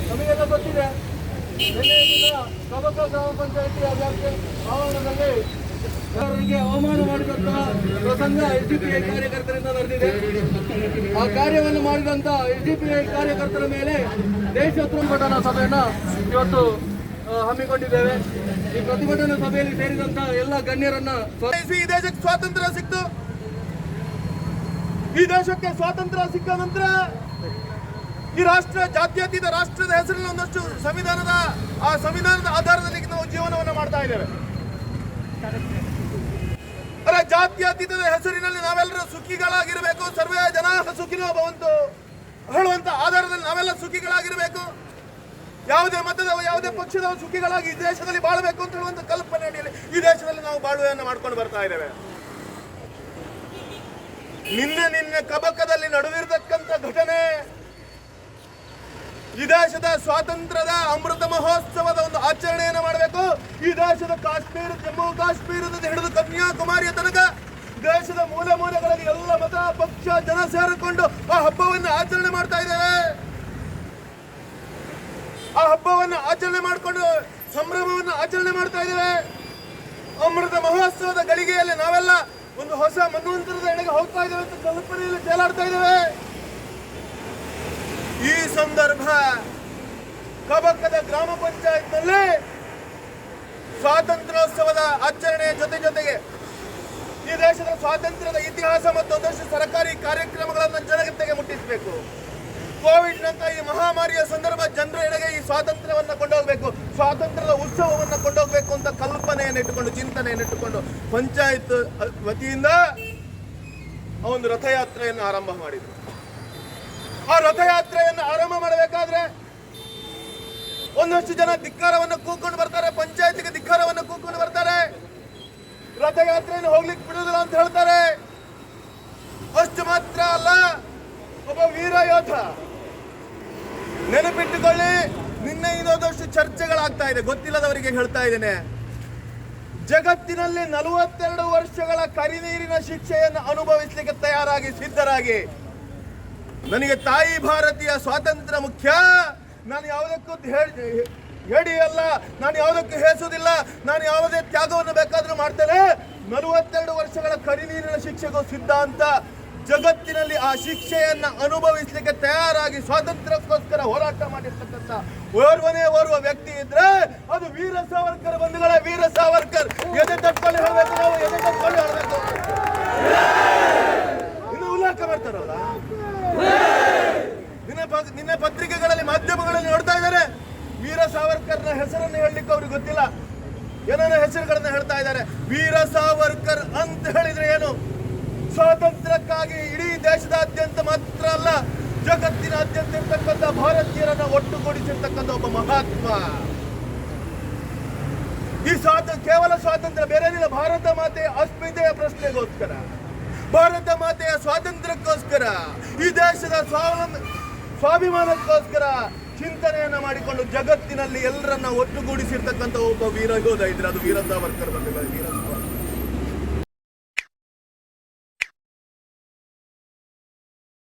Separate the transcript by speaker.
Speaker 1: ನಮಗೆಲ್ಲ ಗೊತ್ತಿದೆ, ಕಬಕ ಗ್ರಾಮ ಪಂಚಾಯಿತಿ ಆವರಣದಲ್ಲಿ ಅವರಿಗೆ ಅವಮಾನ ಮಾಡಿದಂತಹ ಪ್ರಸಂಗ ಎಸ್ಡಿಪಿಐ ಕಾರ್ಯಕರ್ತರಿಂದ ನಡೆದಿದೆ. ಆ ಕಾರ್ಯವನ್ನು ಮಾಡಿದಂತ ಎಸ್ಡಿಪಿಐ ಕಾರ್ಯಕರ್ತರ ಮೇಲೆ ದೇಶೋತ್ತರ ಪ್ರತಿಭಟನಾ ಸಭೆಯನ್ನು ಇವತ್ತು ಹಮ್ಮಿಕೊಂಡಿದ್ದೇವೆ. ಈ ಪ್ರತಿಭಟನಾ ಸಭೆಯಲ್ಲಿ ಸೇರಿದಂತ ಎಲ್ಲ ಗಣ್ಯರನ್ನ
Speaker 2: ಈ ದೇಶಕ್ಕೆ ಸ್ವಾತಂತ್ರ್ಯ ಸಿಕ್ತು. ಈ ದೇಶಕ್ಕೆ ಸ್ವಾತಂತ್ರ್ಯ ಸಿಕ್ಕ ನಂತರ ಈ ರಾಷ್ಟ್ರ ಜಾತ್ಯತೀತ ರಾಷ್ಟ್ರದ ಹೆಸರಿನಲ್ಲಿ ಒಂದಷ್ಟು ಸಂವಿಧಾನದ ಆಧಾರದಲ್ಲಿ ನಾವು ಜೀವನವನ್ನು ಮಾಡ್ತಾ ಇದ್ದೇವೆ. ಜಾತ್ಯತೀತದ ಹೆಸರಿನಲ್ಲಿ ನಾವೆಲ್ಲರೂ ಸುಖಿಗಳಾಗಿರಬೇಕು, ಸರ್ವೇ ಜನ ಸುಖಿನೋ ಭವಂತು ಹೇಳುವಂತ ಆಧಾರದಲ್ಲಿ ನಾವೆಲ್ಲ ಸುಖಿಗಳಾಗಿರಬೇಕು, ಯಾವುದೇ ಮತದ ಯಾವುದೇ ಪಕ್ಷದ ಸುಖಿಗಳಾಗಿ ಈ ದೇಶದಲ್ಲಿ ಬಾಳಬೇಕು ಅಂತ ಹೇಳುವಂತ ಕಲ್ಪನೆ ಅಡಿಯಲ್ಲಿ ಈ ದೇಶದಲ್ಲಿ ನಾವು ಬಾಳುವೆಯನ್ನು ಮಾಡ್ಕೊಂಡು ಬರ್ತಾ ಇದ್ದೇವೆ. ನಿನ್ನೆ ಕಬಕದಲ್ಲಿ ನಡೆದಿರತಕ್ಕಂಥ ಘಟನೆ ಈ ದೇಶದ ಸ್ವಾತಂತ್ರ್ಯದ ಅಮೃತ ಮಹೋತ್ಸವದ ಒಂದು ಆಚರಣೆಯನ್ನು ಮಾಡಬೇಕು. ಈ ದೇಶದ ಕಾಶ್ಮೀರ, ಜಮ್ಮು ಕಾಶ್ಮೀರದಿಂದ ಹಿಡಿದು ಕನ್ಯಾಕುಮಾರಿಯ ತನಕ ದೇಶದ ಮೂಲೆಗಳಲ್ಲಿ ಎಲ್ಲ ಮತ ಪಕ್ಷ ಜನ ಸೇರಿಕೊಂಡು ಆ ಹಬ್ಬವನ್ನು ಆಚರಣೆ ಮಾಡ್ತಾ ಇದ್ದೇವೆ. ಆ ಹಬ್ಬವನ್ನು ಆಚರಣೆ ಮಾಡಿಕೊಂಡು ಸಂಭ್ರಮವನ್ನು ಆಚರಣೆ ಮಾಡ್ತಾ ಇದ್ದೇವೆ. ಅಮೃತ ಮಹೋತ್ಸವದ ಗಳಿಗೆಯಲ್ಲಿ ನಾವೆಲ್ಲ ಒಂದು ಹೊಸ ಮನ್ವಂತರದ ಎಡೆಗೆ ಹೋಗ್ತಾ ಇದ್ದೇವೆ ಅಂತ ಕಲ್ಪನೆಯಲ್ಲಿ ತೇಲಾಡ್ತಾ ಇದ್ದೇವೆ. ಈ ಸಂದರ್ಭ ಕಬಕದ ಗ್ರಾಮ ಪಂಚಾಯತ್ನಲ್ಲಿ ಸ್ವಾತಂತ್ರ್ಯೋತ್ಸವದ ಆಚರಣೆಯ ಜೊತೆಗೆ ಈ ದೇಶದ ಸ್ವಾತಂತ್ರ್ಯದ ಇತಿಹಾಸ ಮತ್ತು ಒಂದಷ್ಟು ಸರ್ಕಾರಿ ಕಾರ್ಯಕ್ರಮಗಳನ್ನು ಜನತೆಗೆ ಮುಟ್ಟಿಸಬೇಕು. ಕೋವಿಡ್ನಂತ ಈ ಮಹಾಮಾರಿಯ ಸಂದರ್ಭ ಜನರ ಎಡೆಗೆ ಈ ಸ್ವಾತಂತ್ರ್ಯವನ್ನು ಕೊಂಡೋಗಬೇಕು, ಸ್ವಾತಂತ್ರ್ಯದ ಉತ್ಸವವನ್ನು ಕೊಂಡೋಗಬೇಕು ಅಂತ ಕಲ್ಪನೆಯನ್ನಿಟ್ಟುಕೊಂಡು, ಚಿಂತನೆಯನ್ನಿಟ್ಟುಕೊಂಡು ಪಂಚಾಯತ್ ವತಿಯಿಂದ ಒಂದು ರಥಯಾತ್ರೆಯನ್ನು ಆರಂಭ ಮಾಡಿದರು. ಆ ರಥಯಾತ್ರೆಯನ್ನು ಆರಂಭ ಮಾಡಬೇಕಾದ್ರೆ ಒಂದಷ್ಟು ಜನ ಧಿಕ್ಕಾರವನ್ನು ಕೂಕೊಂಡು ಬರ್ತಾರೆ, ಪಂಚಾಯತಿಗೆ ಧಿಕ್ಕಾರವನ್ನು ಕೂಕೊಂಡು ಬರ್ತಾರೆ, ರಥಯಾತ್ರೆಯನ್ನು ಹೋಗ್ಲಿಕ್ಕೆ ಬಿಡುವುದಿಲ್ಲ ಅಂತ ಹೇಳ್ತಾರೆ. ಅಷ್ಟು ಮಾತ್ರ ಅಲ್ಲ, ಒಬ್ಬ ವೀರ ಯೋಧ, ನೆನಪಿಟ್ಟುಕೊಳ್ಳಿ, ನಿನ್ನೆ ಇನ್ನೊಂದಷ್ಟು ಚರ್ಚೆಗಳಾಗ್ತಾ ಇದೆ, ಗೊತ್ತಿಲ್ಲದವರಿಗೆ ಹೇಳ್ತಾ ಇದ್ದೇನೆ. ಜಗತ್ತಿನಲ್ಲಿ 42 ವರ್ಷಗಳ ಕರಿನೀರಿನ ಶಿಕ್ಷೆಯನ್ನು ಅನುಭವಿಸಲಿಕ್ಕೆ ತಯಾರಾಗಿ ಸಿದ್ಧರಾಗಿ, ನನಗೆ ತಾಯಿ ಭಾರತೀಯ ಸ್ವಾತಂತ್ರ್ಯ ಮುಖ್ಯ, ನಾನು ಯಾವುದಕ್ಕೂ ಹೇಡಿಯಲ್ಲ, ನಾನು ಯಾವುದಕ್ಕೂ ಹೇಸುವುದಿಲ್ಲ, ನಾನು ಯಾವುದೇ ತ್ಯಾಗವನ್ನು ಬೇಕಾದರೂ ಮಾಡ್ತೇನೆ, 42 ವರ್ಷಗಳ ಕರಿನೀರಿನ ಶಿಕ್ಷೆಗೂ ಸಿದ್ಧ ಅಂತ ಜಗತ್ತಿನಲ್ಲಿ ಆ ಶಿಕ್ಷೆಯನ್ನ ಅನುಭವಿಸಲಿಕ್ಕೆ ತಯಾರಾಗಿ ಸ್ವಾತಂತ್ರ್ಯಕ್ಕೋಸ್ಕರ ಹೋರಾಟ ಮಾಡಿರ್ತಕ್ಕಂಥ ಓರ್ವ ವ್ಯಕ್ತಿ ಇದ್ರೆ ಅದು ವೀರ ಸಾವರ್ಕರ್. ಬಂಧುಗಳೇ, ವೀರ ಸಾವರ್ಕರ್ ಎದೆ ತಟ್ಕೊಂಡು ಹೇಳಬೇಕು, ನಾವು ಎದೆ ತಟ್ಕೊಂಡು ಹೇಳಬೇಕು. ಇನ್ನು ಉಲ್ಲೇಖ ಮಾಡ್ತಾರಲ್ಲ, ನಿನ್ನೆ ಪತ್ರಿಕೆಗಳಲ್ಲಿ ಮಾಧ್ಯಮಗಳಲ್ಲಿ ನೋಡ್ತಾ ಇದ್ದಾರೆ, ವೀರ ಸಾವರ್ಕರ್ನ ಹೆಸರನ್ನು ಹೇಳಲಿಕ್ಕೆ ಅವ್ರಿಗೆ ಗೊತ್ತಿಲ್ಲ, ಏನೇನೋ ಹೆಸರುಗಳನ್ನ ಹೇಳ್ತಾ ಇದ್ದಾರೆ. ವೀರ ಸಾವರ್ಕರ್ ಅಂತ ಹೇಳಿದ್ರೆ ಏನು? ಸ್ವಾತಂತ್ರ್ಯಕ್ಕಾಗಿ ಇಡೀ ದೇಶದಾದ್ಯಂತ ಮಾತ್ರ ಅಲ್ಲ, ಜಗತ್ತಿನಾದ್ಯಂತ ಇರ್ತಕ್ಕಂಥ ಭಾರತೀಯರನ್ನ ಒಟ್ಟುಗೂಡಿಸಿರ್ತಕ್ಕಂಥ ಒಬ್ಬ ಮಹಾತ್ಮ. ಈ ಕೇವಲ ಸ್ವಾತಂತ್ರ್ಯ ಬೇರೇನಿಲ್ಲ, ಭಾರತ ಮಾತೆಯ ಅಸ್ಮಿತೆಯ ಪ್ರಶ್ನೆಗೋಸ್ಕರ, ಭಾರತ ಮಾತೆಯ ಸ್ವಾತಂತ್ರ್ಯಕ್ಕೋಸ್ಕರ, ಈ ದೇಶದ ಸ್ವಾಭಿಮಾನಕ್ಕೋಸ್ಕರ ಚಿಂತನೆಯನ್ನ ಮಾಡಿಕೊಂಡು ಜಗತ್ತಿನಲ್ಲಿ ಎಲ್ಲರನ್ನ ಒಟ್ಟುಗೂಡಿಸಿರ್ತಕ್ಕಂಥ ಒಬ್ಬ ವೀರ ಯೋಧ ಇದ್ರೆ ಅದು ವೀರ ಸಾವರ್ಕರ್.